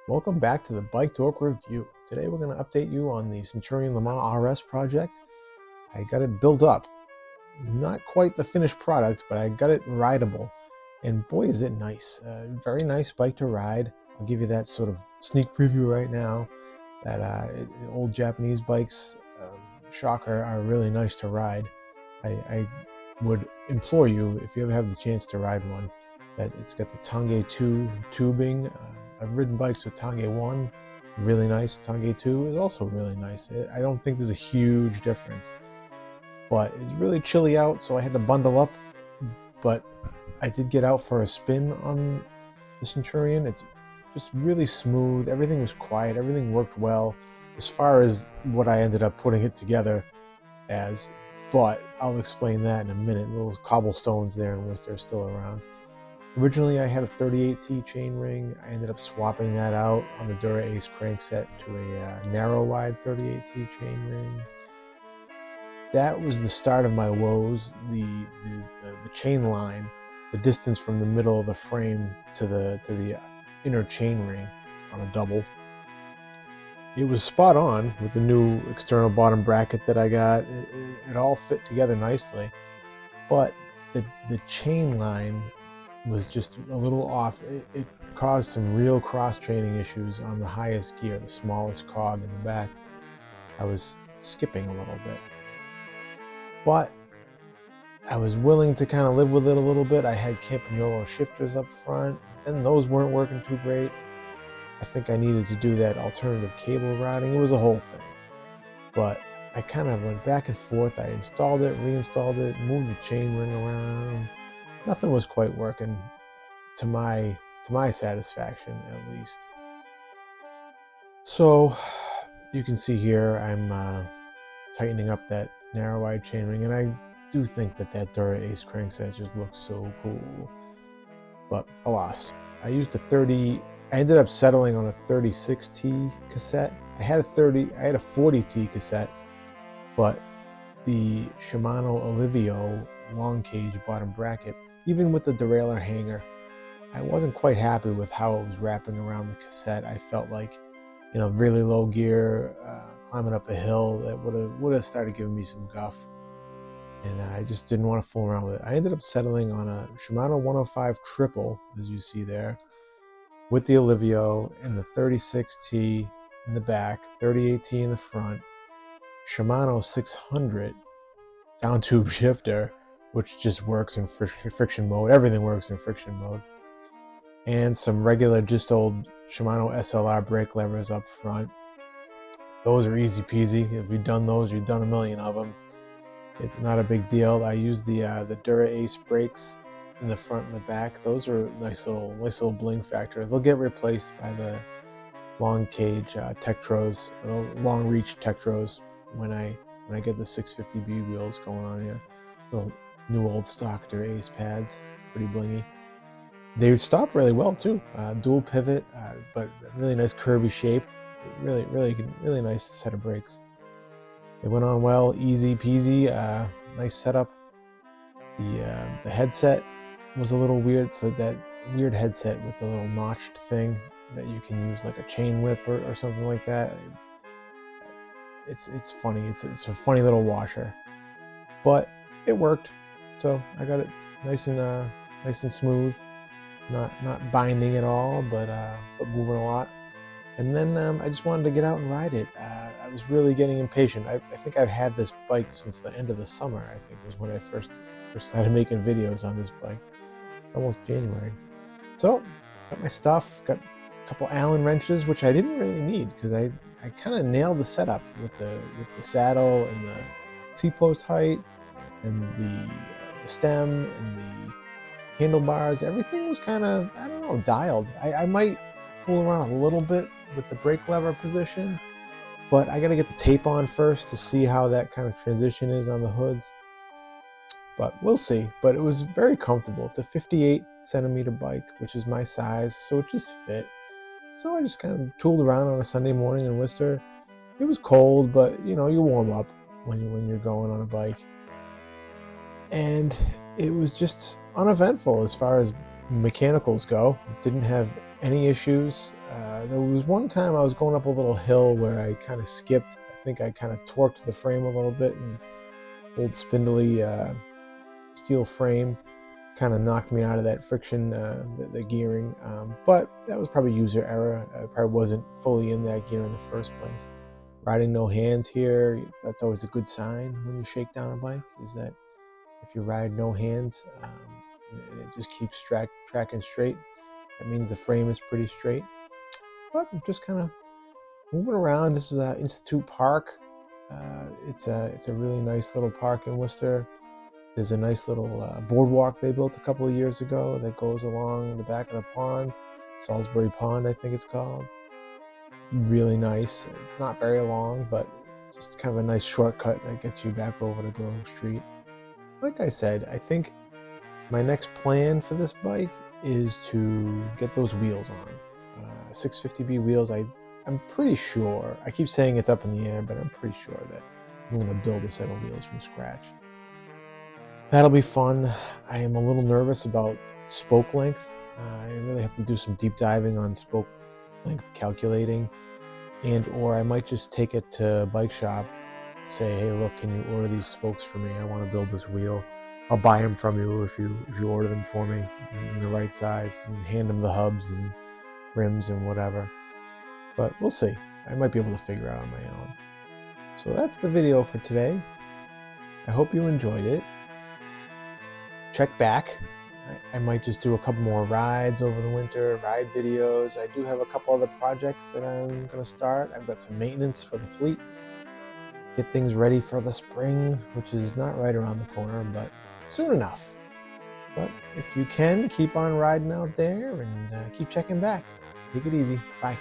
Welcome back to the Bike Dork Review. Today we're going to update you on the Centurion LeMans RS project. I got it built up. Not quite the finished product, but I got it rideable. And boy is it nice. Very nice bike to ride. I'll give you that sort of sneak preview right now. That old Japanese bikes, shocker, are really nice to ride. I would implore you, if you ever have the chance to ride one, that it's got the Tange 2 tubing. I've ridden bikes with Tange 1, really nice. Tange 2 is also really nice. I don't think there's a huge difference, but it's really chilly out, so I had to bundle up. But I did get out for a spin on the Centurion. It's just really smooth. Everything was quiet. Everything worked well as far as what I ended up putting it together as. But I'll explain that in a minute. Little cobblestones there in Worcester are still around. Originally, I had a 38T chainring. I ended up swapping that out on the Dura Ace crankset to a narrow-wide 38T chainring. That was the start of my woes. The chain line, the distance from the middle of the frame to the inner chainring on a double. It was spot on with the new external bottom bracket that I got. It all fit together nicely, but the chain line was just a little off. It caused some real cross-training issues on the highest gear, the smallest cog in the back. I was skipping a little bit, but I was willing to kind of live with it a little bit. I had Campagnolo shifters up front, and those weren't working too great. I think I needed to do that alternative cable routing. It was a whole thing, but I kind of went back and forth. I installed it, reinstalled it, moved the chain ring around. Nothing was quite working to my satisfaction, at least. So you can see here I'm tightening up that narrow-wide chainring, and I do think that Dura Ace crankset just looks so cool. But alas, I used a 30. I ended up settling on a 36T cassette. I had a 40T cassette, but the Shimano Alivio long cage bottom bracket, even with the derailleur hanger, I wasn't quite happy with how it was wrapping around the cassette. I felt like, really low gear, climbing up a hill, that would have started giving me some guff, and I just didn't want to fool around with it. I ended up settling on a Shimano 105 triple, as you see there, with the Alivio and the 36T in the back, 38T in the front, Shimano 600 down tube shifter, which just works in friction mode. Everything works in friction mode. And some regular, just old Shimano SLR brake levers up front. Those are easy peasy. If you've done those, you've done a million of them. It's not a big deal. I use the Dura Ace brakes in the front and the back. Those are nice little bling factor. They'll get replaced by the long cage Tektros, long reach Tektros when I get the 650B wheels going on here. Little new old stock Dura Ace pads, pretty blingy. They stop really well too. Dual pivot, but really nice curvy shape. Really nice set of brakes. They went on well, easy peasy. Nice setup. The headset was a little weird. So that weird headset with the little notched thing that you can use like a chain whip or something like that. It's funny. It's a funny little washer, but it worked. So I got it nice and smooth. Not binding at all, but moving a lot. And then I just wanted to get out and ride it. I was really getting impatient. I think I've had this bike since the end of the summer. I think was when I first started making videos on this bike. It's almost January. So got my stuff. Got a couple Allen wrenches, which I didn't really need because I kind of nailed the setup with the saddle and the seat post height and the stem and the handlebars. Everything was kind of, I don't know, dialed. I might fool around a little bit with the brake lever position, but I got to get the tape on first to see how that kind of transition is on the hoods. But we'll see. But it was very comfortable. It's a 58 centimeter bike, which is my size, so it just fit. So I just kind of tooled around on a Sunday morning in Worcester. It was cold, but you warm up when you're going on a bike. And it was just uneventful as far as mechanicals go. It didn't have any issues. There was one time I was going up a little hill where I kind of skipped. I think I kind of torqued the frame a little bit, and old spindly steel frame kind of knocked me out of that friction, the gearing. But that was probably user error. I probably wasn't fully in that gear in the first place. Riding no hands here, that's always a good sign when you shake down a bike, is that if you ride no hands and it just keeps tracking straight, that means the frame is pretty straight. But I'm just kind of moving around. This is Institute Park. It's a really nice little park in Worcester. There's a nice little boardwalk they built a couple of years ago that goes along the back of the pond. Salisbury Pond, I think it's called. Really nice. It's not very long, but just kind of a nice shortcut that gets you back over to Grove Street. Like I said, I think my next plan for this bike is to get those wheels on. 650B wheels, I'm pretty sure, I keep saying it's up in the air, but I'm pretty sure that I'm going to build a set of wheels from scratch. That'll be fun. I am a little nervous about spoke length. I really have to do some deep diving on spoke length calculating, or I might just take it to a bike shop and say, hey, look, can you order these spokes for me? I want to build this wheel. I'll buy them from you if you order them for me in the right size, and hand them the hubs and rims and whatever. But we'll see. I might be able to figure it out on my own. So that's the video for today. I hope you enjoyed it. Check back. I might just do a couple more rides over the winter, ride videos. I do have a couple other projects that I'm going to start. I've got some maintenance for the fleet. Get things ready for the spring, which is not right around the corner, but soon enough. But if you can, keep on riding out there and keep checking back. Take it easy. Bye.